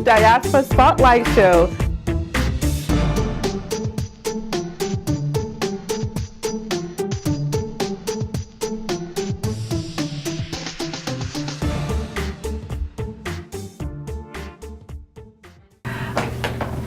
Diaspora Spotlight Show.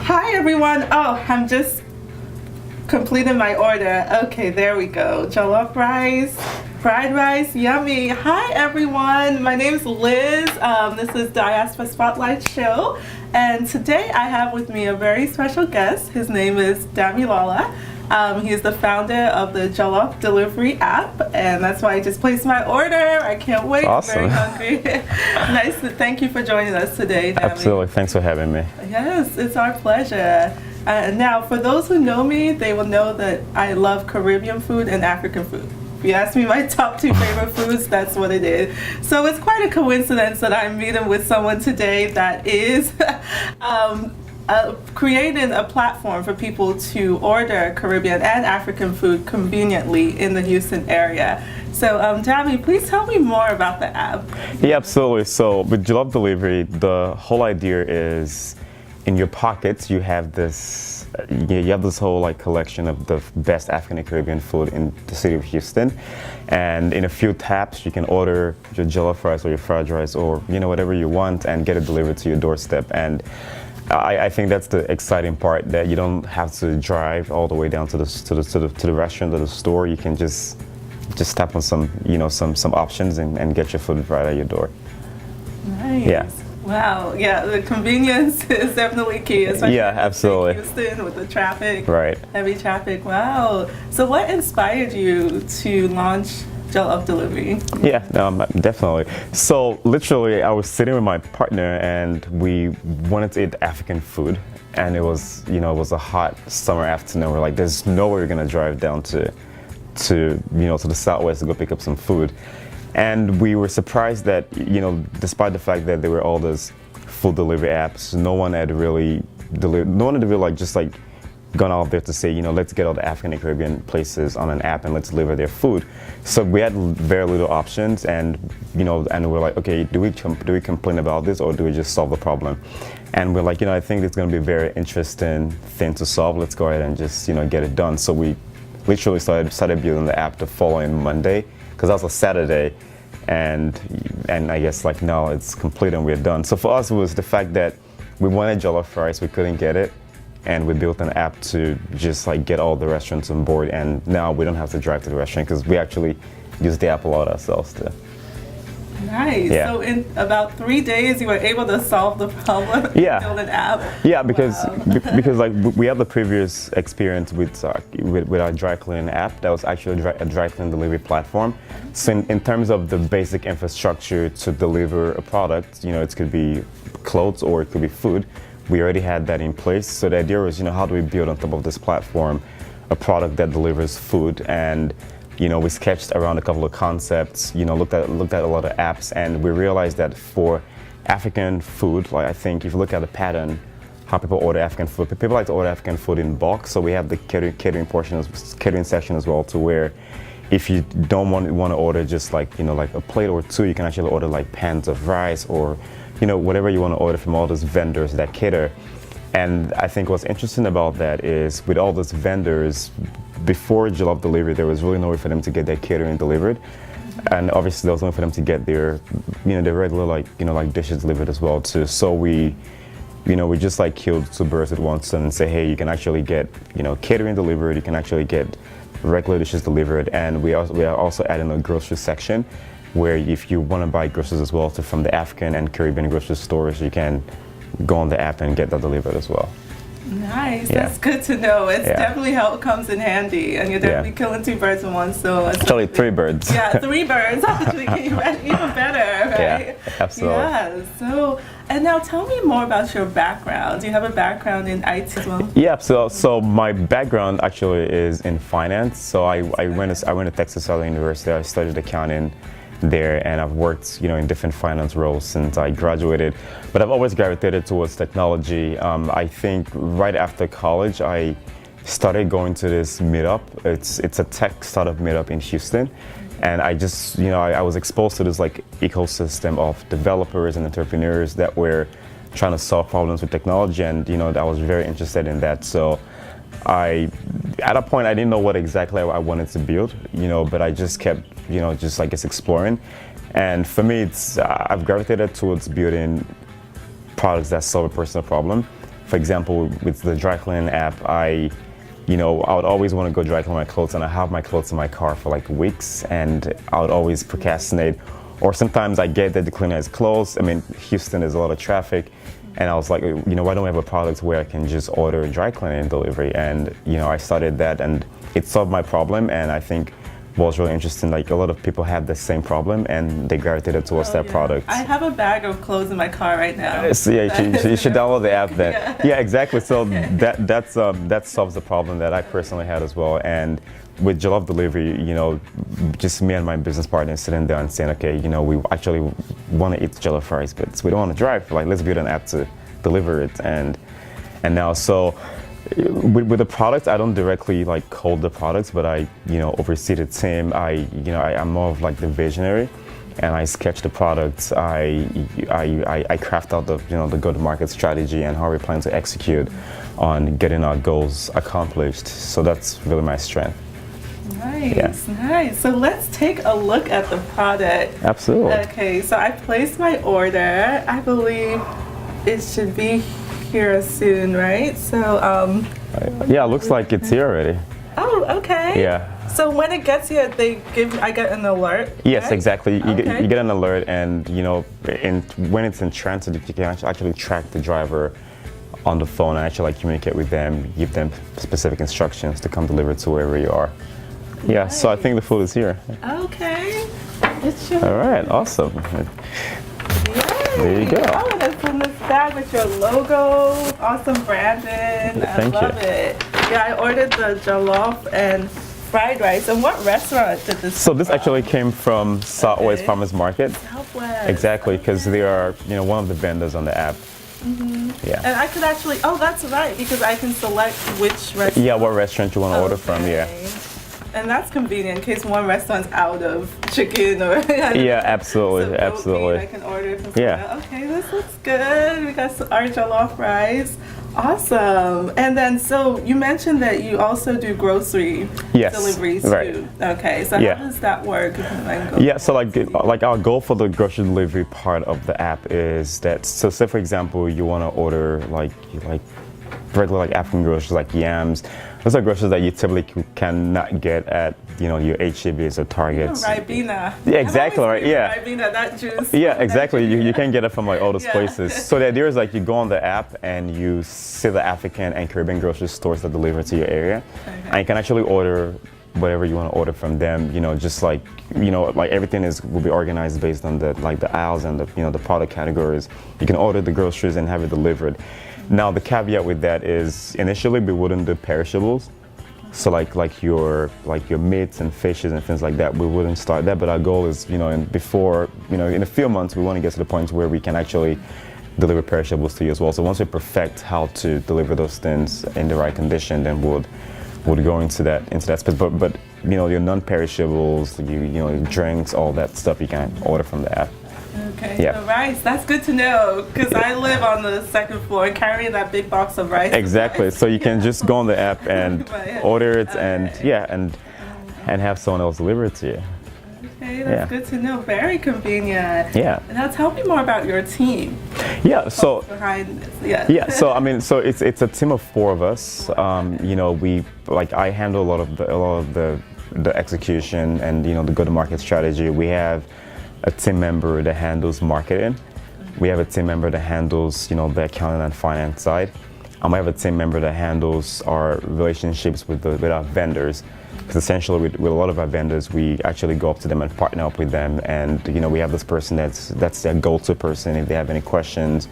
Hi everyone. Oh, I'm just completing my order. Okay, there we go. Jollof rice, fried rice, yummy. Hi everyone. My name is Liz. This is Diaspora Spotlight Show. And today I have with me a very special guest. His name is DAMILOLA. He is the founder of the Jollofdelivery app, and that's why I just placed my order. I can't wait. Awesome. I'm very hungry. Nice to thank you for joining us today, Dami. Absolutely. Thanks for having me. Yes, it's our pleasure. Now, for those who know me, they will know that I love Caribbean food and African food. If you ask me my top 2 favorite foods, that's what it is. So it's quite a coincidence that I'm meeting with someone today that is creating a platform for people to order Caribbean and African food conveniently in the Houston area. So, Dami, please tell me more about the app. Yeah, absolutely. So with Jollofdelivery, the whole idea is in your pockets you have this whole like collection of the best African and Caribbean food in the city of Houston, and in a few taps you can order your jollof rice or your fried rice or whatever you want and get it delivered to your doorstep. And I think that's the exciting part, that you don't have to drive all the way down to the restaurant or the store. You can just tap on some some options and get your food right at your door. Nice. Yeah. Wow. Yeah, the convenience is definitely key, especially absolutely. in Houston with the traffic. Right. Heavy traffic. Wow. So what inspired you to launch Jollofdelivery? Yeah, definitely. So literally, I was sitting with my partner and we wanted to eat African food, and it was it was a hot summer afternoon. We're like, there's no way we're gonna drive down to the southwest to go pick up some food. And we were surprised that, despite the fact that there were all those food delivery apps, no one had really gone out there to say, let's get all the African and Caribbean places on an app and let's deliver their food. So we had very little options, and and we're like, okay, do we complain about this or do we just solve the problem? And we're like, I think it's going to be a very interesting thing to solve. Let's go ahead and just get it done. So we literally started building the app the following Monday, because that was a Saturday, and I guess no, it's complete and we're done. So for us, it was the fact that we wanted jollof rice, we couldn't get it, and we built an app to just get all the restaurants on board, and now we don't have to drive to the restaurant because we actually use the app a lot ourselves too. Nice. Yeah. So in about 3 days, you were able to solve the problem. Yeah. Build an app. Yeah, because Wow. because we had the previous experience with our dry cleaning app that was actually a dry cleaning delivery platform. So in terms of the basic infrastructure to deliver a product, it could be clothes or it could be food. We already had that in place. So the idea was, how do we build on top of this platform a product that delivers food? And we sketched around a couple of concepts, looked at a lot of apps, and we realized that for African food, I think if you look at the pattern, how people order African food, people like to order African food in bulk. So we have the catering section as well, to where if you don't want to order just like a plate or two, you can actually order pans of rice or whatever you want to order from all those vendors that cater. And I think what's interesting about that is, with all those vendors, before Jollofdelivery, there was really no way for them to get their catering delivered, and obviously there was no way for them to get their their regular dishes delivered as well too. So we just killed 2 birds with one stone and say, hey, you can actually get catering delivered, you can actually get regular dishes delivered, and we are also adding a grocery section where if you want to buy groceries as well from the African and Caribbean grocery stores, you can go on the app and get that delivered as well. Nice. Yeah. That's good to know. It's Yeah. definitely how it comes in handy, and you're definitely killing 2 birds with one stone. Actually, 3 birds. Yeah, 3 birds. Even better, right? Yeah, absolutely. Yeah. So, and now tell me more about your background. Do you have a background in IT as well? Yeah, so my background actually is in finance. So I went to Texas Southern University. I studied accounting there, and I've worked in different finance roles since I graduated, but I've always gravitated towards technology. I think right after college I started going to this meetup. It's a tech startup meetup in Houston, and I just I was exposed to this ecosystem of developers and entrepreneurs that were trying to solve problems with technology, and I was very interested in that. So at a point I didn't know what exactly I wanted to build, but I just kept, just I guess exploring. And for me, I've gravitated towards building products that solve a personal problem. For example, with the dry cleaning app, I would always want to go dry clean my clothes, and I have my clothes in my car for like weeks, and I would always procrastinate. Or sometimes I get that the cleaner is closed. I mean, Houston, there's a lot of traffic. And I was like, why don't we have a product where I can just order dry cleaning delivery? And, I started that, and it solved my problem. And I think what was really interesting, like a lot of people have the same problem, and they gravitated towards that product. I have a bag of clothes in my car right now. So yeah, you should download the app then. Yeah, exactly. So that solves the problem that I personally had as well. And with Jollofdelivery, just me and my business partner sitting there and saying, okay, we actually want to eat jollof rice, but we don't want to drive. Like, let's build an app to deliver it. And now, so with the products, I don't directly like code the products, but I, oversee the team. I'm more of like the visionary, and I sketch the products. I craft out the, the go-to-market strategy and how we plan to execute on getting our goals accomplished. So that's really my strength. Nice, nice. So let's take a look at the product. Absolutely. Okay, so I placed my order. I believe it should be here soon, right? So, yeah, it looks like it's here already. Oh, okay. Yeah. So when it gets here, I get an alert. Yes, right? exactly. You get an alert, and when it's in transit, you can actually track the driver on the phone and actually communicate with them, give them specific instructions to come deliver to wherever you are. Yeah, nice. So I think the food is here. Okay. It's your All right, awesome. Yay. There you go. Oh, and it's in this bag with your logo. Awesome branding. Thank you. I love it. Yeah, I ordered the jollof and fried rice. And what restaurant did this So this actually came from Southwest Farmers Market. Southwest. Exactly, because they are one of the vendors on the app. Mm-hmm. Yeah. And I could actually, that's right, because I can select which restaurant. Yeah, what restaurant you want to order from, yeah. And that's convenient in case one restaurant's out of chicken or yeah, absolutely, absolutely. I can order from Okay, this looks good. We got our jollof rice. Awesome. And then, so you mentioned that you also do grocery deliveries too. Okay, so how does that work? Yeah, so like our goal for the grocery delivery part of the app is that, so say for example, you want to order like regular African groceries like yams. Those are groceries that you typically cannot get at your HEBs or Targets. Ribena. Yeah, exactly, right? Yeah. Ribena, that juice. Yeah, exactly. You can't get it from all those places. So the idea is you go on the app and you see the African and Caribbean grocery stores that deliver to your area, and you can actually order whatever you want to order from them. Just everything will be organized based on the aisles and the product categories. You can order the groceries and have it delivered. Now the caveat with that is initially we wouldn't do perishables, so like your meats and fishes and things like that, we wouldn't start that. But our goal is in a few months we want to get to the point where we can actually deliver perishables to you as well. So once we perfect how to deliver those things in the right condition, then we'll go into that space. But your non-perishables, your drinks, all that stuff you can order from the app. Okay, so rice, that's good to know, because I live on the second floor carrying that big box of rice. Exactly, so you can just go on the app and order it and have someone else deliver it to you. Okay, that's good to know. Very convenient. Yeah. Now tell me more about your team. Yeah, so behind this. Yeah, so it's a team of 4 of us. I handle a lot of the execution and the go-to-market strategy. We have a team member that handles marketing. We have a team member that handles, the accounting and finance side. We have a team member that handles our relationships with our vendors. Because essentially, with a lot of our vendors, we actually go up to them and partner up with them. And we have this person that's their go-to person if they have any questions,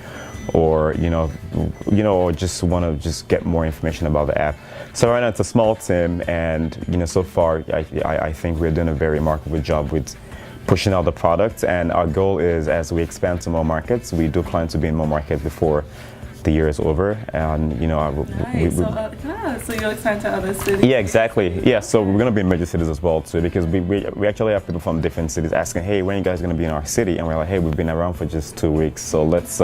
or or just want to get more information about the app. So right now it's a small team, and so far I think we're doing a very remarkable job with pushing out the product, and our goal is, as we expand to more markets, we do plan to be in more markets before the year is over, and so you'll expand to other cities. Yeah, exactly. Yeah, so we're going to be in major cities as well too, because we actually have people from different cities asking, hey, when are you guys going to be in our city? And we're like, hey, we've been around for just 2 weeks, so let's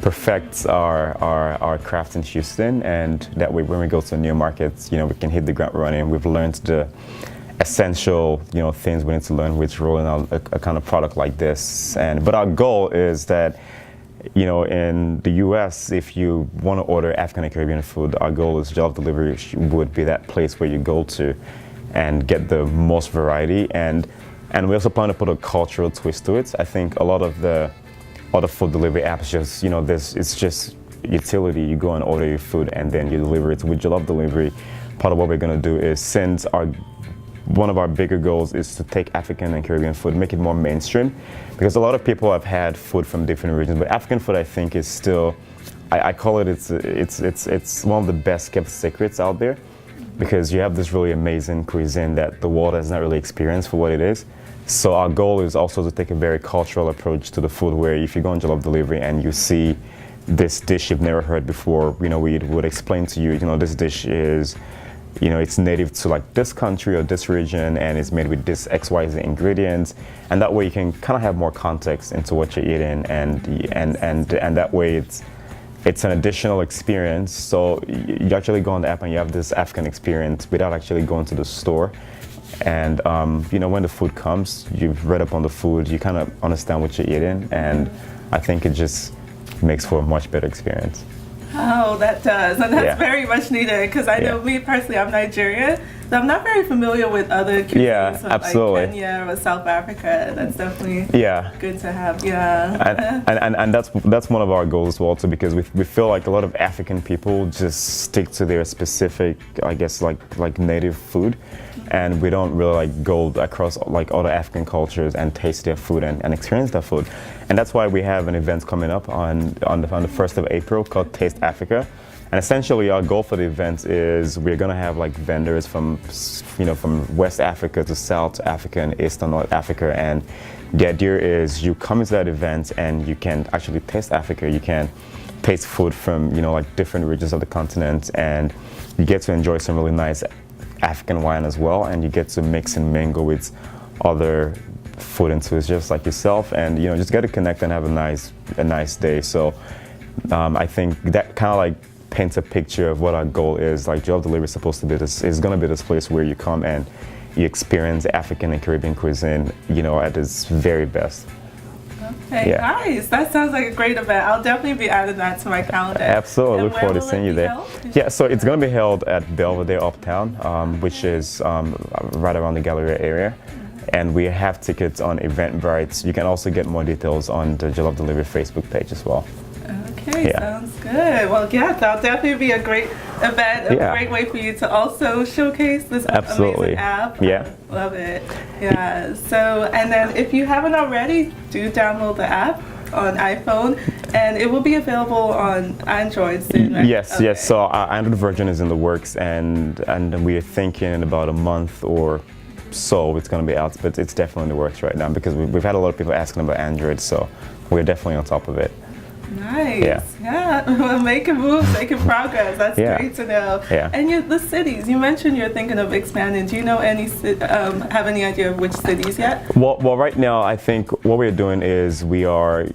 perfect our craft in Houston, and that way when we go to new markets, we can hit the ground running. We've learned the essential, things we need to learn with rolling out a kind of product like this. But our goal is that, in the U.S., if you want to order African and Caribbean food, our goal is Jollofdelivery would be that place where you go to and get the most variety. And we also plan to put a cultural twist to it. I think a lot of the other food delivery apps just, it's just utility. You go and order your food and then you deliver it. With Jollofdelivery, part of what we're going to do is, since one of our bigger goals is to take African and Caribbean food, make it more mainstream, because a lot of people have had food from different regions, but African food, I think, is still, I call it, it's one of the best kept secrets out there, because you have this really amazing cuisine that the world has not really experienced for what it is. So our goal is also to take a very cultural approach to the food, where if you go on Jollofdelivery and you see this dish you've never heard before, we would explain to you, this dish is, it's native to like this country or this region, and it's made with this XYZ ingredients, and that way you can kind of have more context into what you're eating, and that way it's an additional experience. So you actually go on the app and you have this African experience without actually going to the store. And when the food comes, you've read up on the food, you kind of understand what you're eating, and I think it just makes for a much better experience. Oh, that does, and that's very much needed, because I know me personally, I'm Nigerian, so I'm not very familiar with other cuisines from absolutely. Like Kenya or South Africa. That's definitely good to have. And that's one of our goals as well too, because we feel like a lot of African people just stick to their specific, I guess, like native food, and we don't really like go across like other African cultures and taste their food and experience their food. And that's why we have an event coming up on the 1st of April called Taste Africa. And essentially our goal for the event is we're gonna have like vendors from West Africa to South Africa and East and North Africa. And the idea is you come into that event and you can actually taste Africa. You can taste food from, like different regions of the continent, and you get to enjoy some really nice African wine as well, and you get to mix and mingle with other food enthusiasts like yourself, and just get to connect and have a nice day. So I think that kind of like paints a picture of what our goal is. Like Jollofdelivery is supposed to be is going to be this place where you come and you experience African and Caribbean cuisine, at its very best. Okay, nice. That sounds like a great event. I'll definitely be adding that to my calendar. Absolutely. Look forward to seeing you there. Yeah, so it's going to be held at Belvedere Uptown, which is right around the Galleria area. And we have tickets on Eventbrite. You can also get more details on the Jollofdelivery Facebook page as well. Okay, sounds good. Well, that'll definitely be a great event, a great way for you to also showcase this amazing app. Yeah. Love it. Yeah. So, and then if you haven't already, do download the app on iPhone, and it will be available on Android soon, right? Yes, yes. So our Android version is in the works, and we're thinking in about a month or so it's going to be out, but it's definitely in the works right now, because we've had a lot of people asking about Android, so we're definitely on top of it. Nice. Yeah. Well, making moves, making progress. That's great to know. Yeah. And the cities, you mentioned you're thinking of expanding. Do you know have any idea of which cities yet? Well, right now I think what we're doing is we are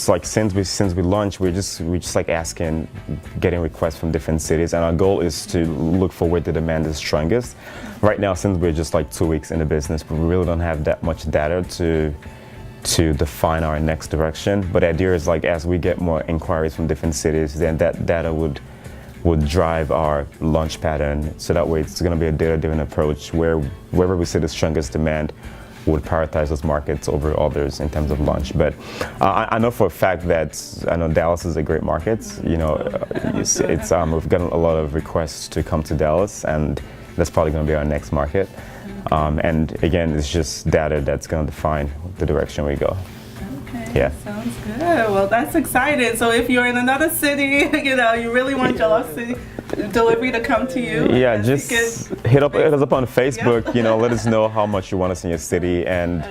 like since we launched, we're just like getting requests from different cities, and our goal is to look for where the demand is strongest. Right now, since we're just like 2 weeks in the business, we really don't have that much data to define our next direction. But the idea is, like, as we get more inquiries from different cities, then that data would drive our launch pattern. So that way it's going to be a data-driven approach where wherever we see the strongest demand, would prioritize those markets over others in terms of launch. But I know for a fact that Dallas is a great market. We've gotten a lot of requests to come to Dallas, and that's probably going to be our next market. And again, it's just data that's going to define the direction we go. Okay, yeah. Sounds good. Well, that's exciting. So if you're in another city, you really want Jollofdelivery to come to you. Yeah, just hit us up on Facebook. Let us know how much you want us in your city, and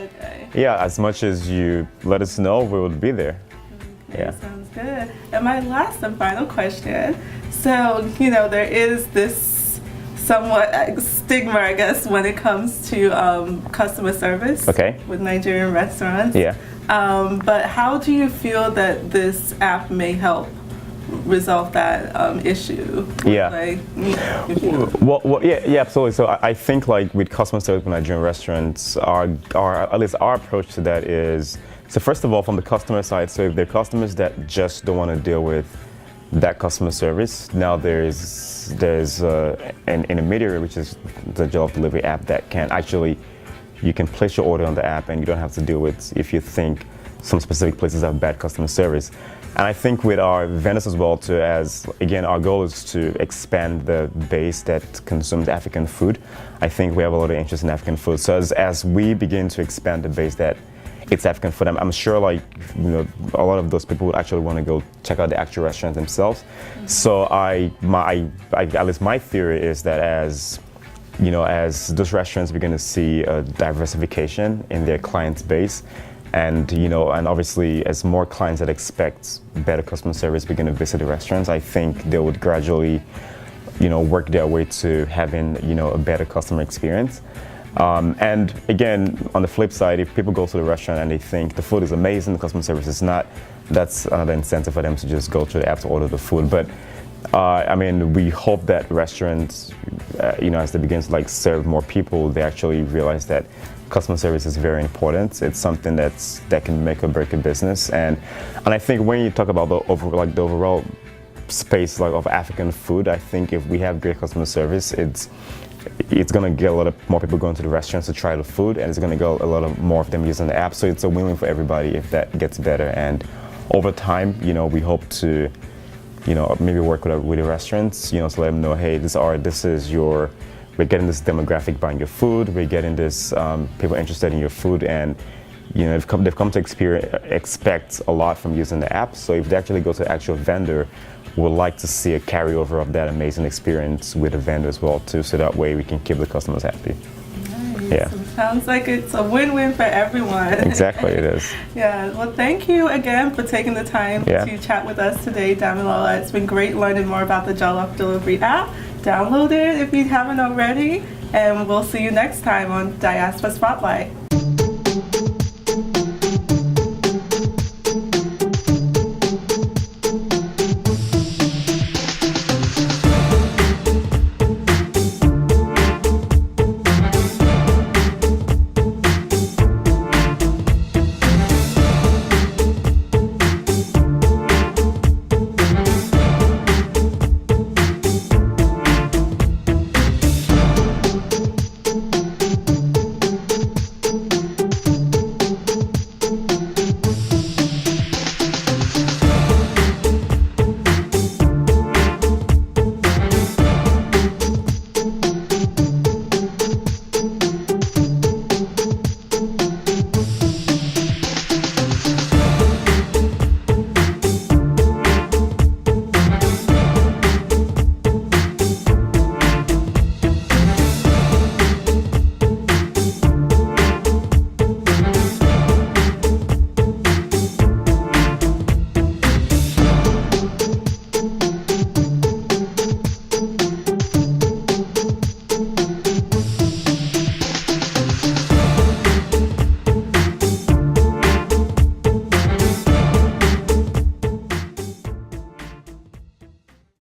as much as you let us know, we will be there. Okay, sounds good. And my last and final question. So there is this somewhat stigma, I guess, when it comes to customer service with Nigerian restaurants. Yeah. But how do you feel that this app may help resolve that issue? Yeah. Yeah, absolutely. So I think like with customer service with Nigerian restaurants, our at least our approach to that is, so first of all, from the customer side, so if there are customers that just don't want to deal with that customer service, now there's an intermediary, which is the Jollofdelivery app that can actually, you can place your order on the app and you don't have to deal with if you think some specific places have bad customer service. And I think with our vendors as well too, as again, our goal is to expand the base that consumes African food. I think we have a lot of interest in African food. So as we begin to expand the base that it's African food, I'm sure like, you know, a lot of those people would actually want to go check out the actual restaurants themselves. Mm-hmm. So at least my theory is that as, you know, as those restaurants begin to see a diversification in their client base, and you know, and obviously as more clients that expect better customer service begin to visit the restaurants, I think they would gradually, you know, work their way to having, you know, a better customer experience. And again, on the flip side, if people go to the restaurant and they think the food is amazing, the customer service is not, that's another incentive for them to just go to the app to order the food. But I mean, we hope that restaurants, you know, as they begin to like serve more people, they actually realize that customer service is very important. It's something that can make or break a business. And I think when you talk about the overall space like of African food, I think if we have great customer service, it's going to get a lot of more people going to the restaurants to try the food, and it's going to get a lot of more of them using the app. So it's a win-win for everybody if that gets better. And over time, you know, we hope to, you know, maybe work with the restaurants, you know, to let them know, hey, we're getting this demographic buying your food, we're getting this people interested in your food, and you know, they've come to expect a lot from using the app. So if they actually go to the actual vendor, we'd like to see a carryover of that amazing experience with the vendor as well too, so that way we can keep the customers happy. Nice. Yeah. It sounds like it's a win-win for everyone. Exactly, it is. Yeah, well, thank you again for taking the time to chat with us today, DAMILOLA. It's been great learning more about the Jollofdelivery app. Download it if you haven't already, and we'll see you next time on Diaspora Spotlight.